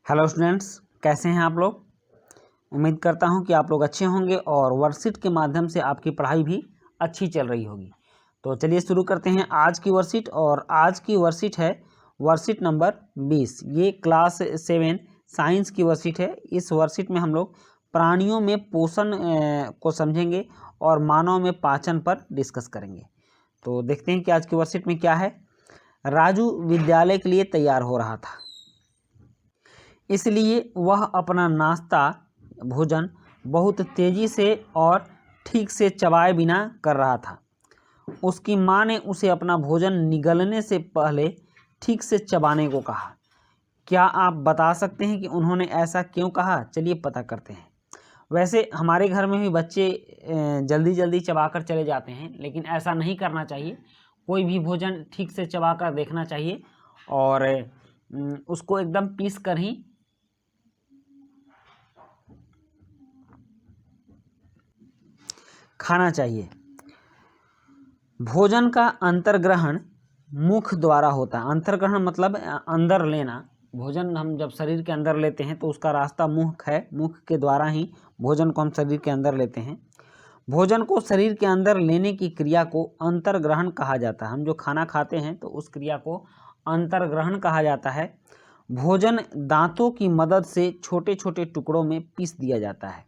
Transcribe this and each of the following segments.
Hello students, कैसे हैं आप लोग। उम्मीद करता हूं कि आप लोग अच्छे होंगे और वर्कशीट के माध्यम से आपकी पढ़ाई भी अच्छी चल रही होगी। तो चलिए शुरू करते हैं आज की वर्कशीट। और आज की वर्कशीट है वर्कशीट नंबर 20। ये क्लास 7 साइंस की वर्कशीट है। इस वर्कशीट में हम लोग प्राणियों में पोषण को समझेंगे और मानव में पाचन पर डिस्कस करेंगे। तो देखते हैं कि आज की वर्कशीट में क्या है। राजू विद्यालय के लिए तैयार हो रहा था, इसलिए वह अपना नाश्ता भोजन बहुत तेजी से और ठीक से चबाए बिना कर रहा था। उसकी माँ ने उसे अपना भोजन निगलने से पहले ठीक से चबाने को कहा। क्या आप बता सकते हैं कि उन्होंने ऐसा क्यों कहा? चलिए पता करते हैं। वैसे हमारे घर में भी बच्चे जल्दी जल्दी चबाकर चले जाते हैं, लेकिन ऐसा नहीं करना चाहिए। कोई भी भोजन ठीक से चबाकर देखना चाहिए और उसको एकदम पीस कर ही खाना चाहिए। भोजन का अंतर्ग्रहण मुख द्वारा होता है। अंतर्ग्रहण मतलब अंदर लेना। भोजन हम जब शरीर के अंदर लेते हैं तो उसका रास्ता मुख है। मुख के द्वारा ही भोजन को हम शरीर के अंदर लेते हैं। भोजन को शरीर के अंदर लेने की क्रिया को अंतर्ग्रहण कहा जाता है। हम जो खाना खाते हैं तो उस क्रिया को अंतर्ग्रहण कहा जाता है। भोजन दांतों की मदद से छोटे छोटे टुकड़ों में पीस दिया जाता है।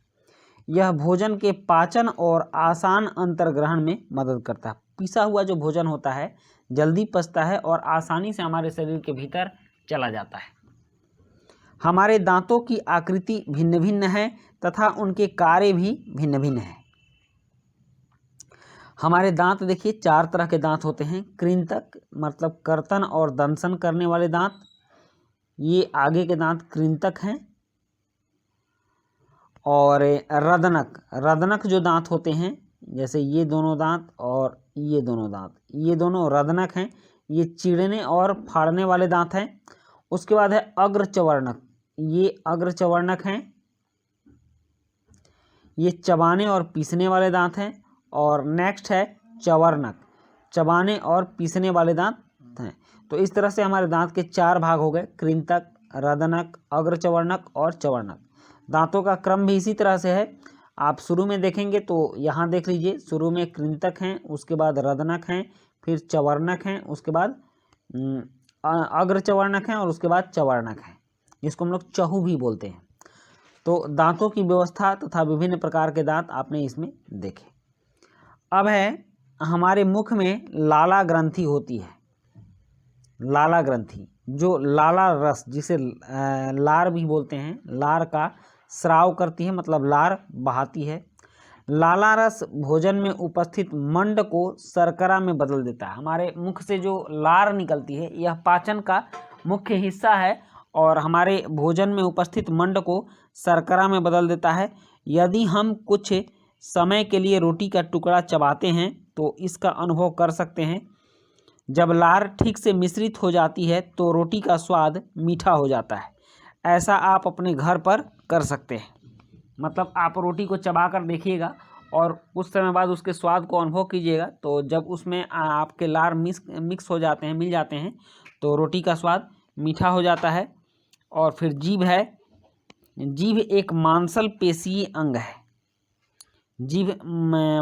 यह भोजन के पाचन और आसान अंतर्ग्रहण में मदद करता है। पिसा हुआ जो भोजन होता है जल्दी पचता है और आसानी से हमारे शरीर के भीतर चला जाता है। हमारे दांतों की आकृति भिन्न भिन्न है तथा उनके कार्य भी भिन्न भिन्न है। हमारे दांत देखिए 4 तरह के दांत होते हैं। कृंतक मतलब कर्तन और दंशन करने वाले दांत, ये आगे के दांत कृंतक हैं। और रदनक जो दांत होते हैं, जैसे ये दोनों दांत और ये दोनों दांत, ये दोनों रदनक हैं। ये चीरने और फाड़ने वाले दांत हैं। उसके बाद है अग्रचवर्णक, ये अग्रचवर्णक हैं। ये चबाने और पीसने वाले दांत हैं। और नेक्स्ट है चवर्णक, चबाने और पीसने वाले दांत हैं। तो इस तरह से हमारे दांत के 4 भाग हो गए, कृंतक, रदनक, अग्रचवर्णक और चवर्णक। दांतों का क्रम भी इसी तरह से है। आप शुरू में देखेंगे तो यहाँ देख लीजिए, शुरू में कृंतक हैं, उसके बाद रदनक हैं, फिर चवर्णक हैं, उसके बाद अग्रचवर्णक हैं और उसके बाद चवर्णक हैं, जिसको हम लोग चहु भी बोलते हैं। तो दांतों की व्यवस्था तथा विभिन्न प्रकार के दांत आपने इसमें देखे। अब है हमारे मुख में लाला ग्रंथि होती है। लाला ग्रंथि जो लाला रस, जिसे लार भी बोलते हैं, लार का स्राव करती है, मतलब लार बहाती है। लाला रस भोजन में उपस्थित मंड को शर्करा में बदल देता है। हमारे मुख से जो लार निकलती है यह पाचन का मुख्य हिस्सा है और हमारे भोजन में उपस्थित मंड को शर्करा में बदल देता है। यदि हम कुछ समय के लिए रोटी का टुकड़ा चबाते हैं तो इसका अनुभव कर सकते हैं। जब लार ठीक से मिश्रित हो जाती है तो रोटी का स्वाद मीठा हो जाता है। ऐसा आप अपने घर पर कर सकते हैं। मतलब आप रोटी को चबा कर देखिएगा और कुछ समय बाद उसके स्वाद को अनुभव कीजिएगा। तो जब उसमें आपके लार मिक्स हो जाते हैं, मिल जाते हैं, तो रोटी का स्वाद मीठा हो जाता है। और फिर जीभ है। जीभ एक मांसल पेशीय अंग है। जीभ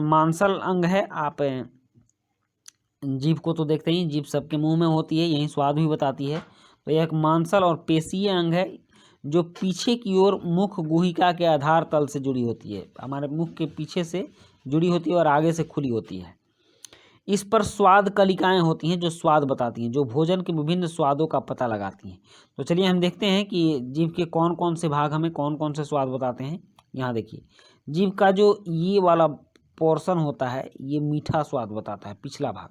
मांसल अंग है। आप जीभ को तो देखते ही, जीभ सबके मुंह में होती है, यही स्वाद भी बताती है। तो यह एक मांसल और पेशीय अंग है जो पीछे की ओर मुख गुहिका के आधार तल से जुड़ी होती है। हमारे मुख के पीछे से जुड़ी होती है और आगे से खुली होती है। इस पर स्वाद कलिकाएं होती हैं जो स्वाद बताती हैं, जो भोजन के विभिन्न स्वादों का पता लगाती हैं। तो चलिए हम देखते हैं कि जीभ के कौन कौन से भाग हमें कौन कौन से स्वाद बताते हैं। यहाँ देखिए, जीभ का जो ये वाला पोर्शन होता है ये मीठा स्वाद बताता है, पिछला भाग।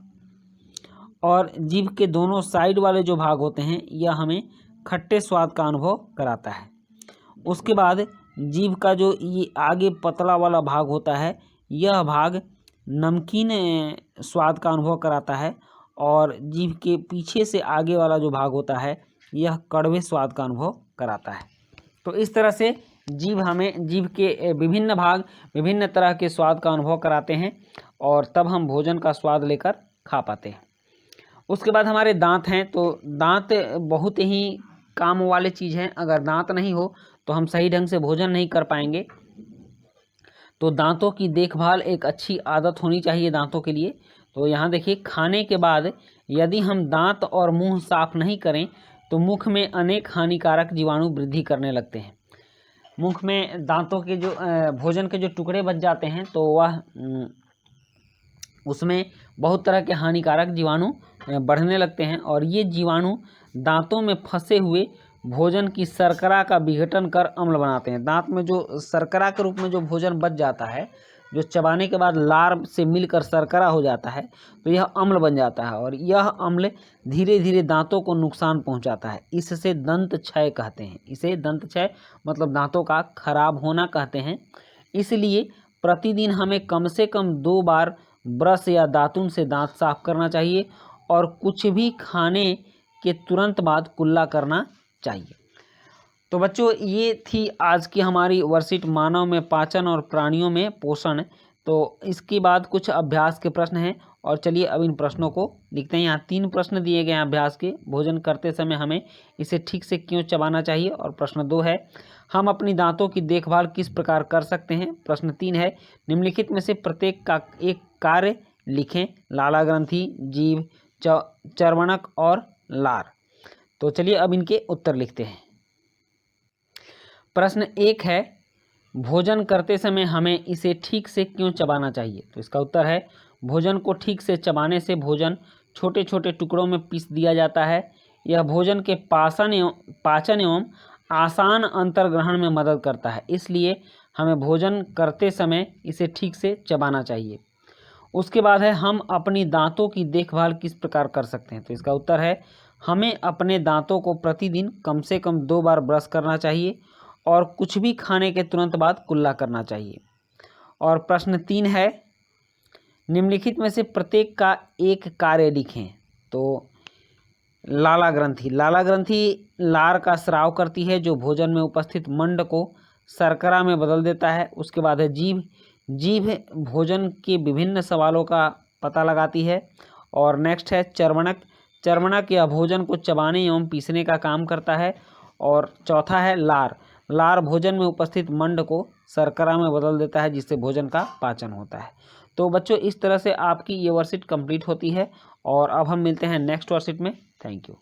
और जीभ के दोनों साइड वाले जो भाग होते हैं यह हमें खट्टे स्वाद का अनुभव कराता है। उसके बाद जीभ का जो ये आगे पतला वाला भाग होता है यह भाग नमकीन स्वाद का अनुभव कराता है। और जीभ के पीछे से आगे वाला जो भाग होता है यह कड़वे स्वाद का अनुभव कराता है। तो इस तरह से जीभ के विभिन्न भाग विभिन्न तरह के स्वाद का अनुभव कराते हैं और तब हम भोजन का स्वाद लेकर खा पाते हैं। उसके बाद हमारे दांत हैं। तो दांत बहुत ही काम वाले चीज़ हैं। अगर दांत नहीं हो तो हम सही ढंग से भोजन नहीं कर पाएंगे। तो दांतों की देखभाल एक अच्छी आदत होनी चाहिए दांतों के लिए। तो यहाँ देखिए, खाने के बाद यदि हम दांत और मुंह साफ नहीं करें तो मुख में अनेक हानिकारक जीवाणु वृद्धि करने लगते हैं। मुख में दांतों के जो भोजन के जो टुकड़े बच जाते हैं तो वह उसमें बहुत तरह के हानिकारक जीवाणु बढ़ने लगते हैं, और ये जीवाणु दांतों में फंसे हुए भोजन की शर्करा का विघटन कर अम्ल बनाते हैं। दांत में जो शर्करा के रूप में जो भोजन बच जाता है, जो चबाने के बाद लार से मिलकर शर्करा हो जाता है, तो यह अम्ल बन जाता है, और यह अम्ल धीरे धीरे दांतों को नुकसान पहुंचाता है। इससे दंत क्षय कहते हैं। इसे दंत क्षय मतलब दांतों का खराब होना कहते हैं। इसलिए प्रतिदिन हमें कम से कम 2 बार ब्रश या दातुन से दांत साफ करना चाहिए, और कुछ भी खाने के तुरंत बाद कुल्ला करना चाहिए। तो बच्चों, ये थी आज की हमारी वर्कशीट मानव में पाचन और प्राणियों में पोषण। तो इसके बाद कुछ अभ्यास के प्रश्न हैं, और चलिए अब इन प्रश्नों को लिखते हैं। यहाँ 3 प्रश्न दिए गए हैं अभ्यास के। भोजन करते समय हमें इसे ठीक से क्यों चबाना चाहिए, और प्रश्न 2 है, हम अपनी दांतों की देखभाल किस प्रकार कर सकते हैं। प्रश्न 3 है, निम्नलिखित में से प्रत्येक का एक कार्य लिखें। लाला ग्रंथि, जीभ, चर्वणक और लार। तो चलिए अब इनके उत्तर लिखते हैं। प्रश्न 1 है, भोजन करते समय हमें इसे ठीक से क्यों चबाना चाहिए। तो इसका उत्तर है, भोजन को ठीक से चबाने से भोजन छोटे छोटे टुकड़ों में पीस दिया जाता है। यह भोजन के पाचन एवं आसान अंतर्ग्रहण में मदद करता है। इसलिए हमें भोजन करते समय इसे ठीक से चबाना चाहिए। उसके बाद है, हम अपनी दांतों की देखभाल किस प्रकार कर सकते हैं। तो इसका उत्तर है, हमें अपने दांतों को प्रतिदिन कम से कम 2 बार ब्रश करना चाहिए, और कुछ भी खाने के तुरंत बाद कुल्ला करना चाहिए। और प्रश्न 3 है, निम्नलिखित में से प्रत्येक का एक कार्य लिखें। तो लाला ग्रंथि, लाला ग्रंथि लार का स्राव करती है, जो भोजन में उपस्थित मंड को शर्करा में बदल देता है। उसके बाद है जीभ, जीभ भोजन के विभिन्न सवालों का पता लगाती है। और नेक्स्ट है चर्वणक, चर्वणक यह भोजन को चबाने एवं पीसने का काम करता है। और चौथा है लार, लार भोजन में उपस्थित मंड को शर्करा में बदल देता है, जिससे भोजन का पाचन होता है। तो बच्चों, इस तरह से आपकी ये वर्कशीट कंप्लीट होती है, और अब हम मिलते हैं नेक्स्ट वर्कशीट में। Thank you.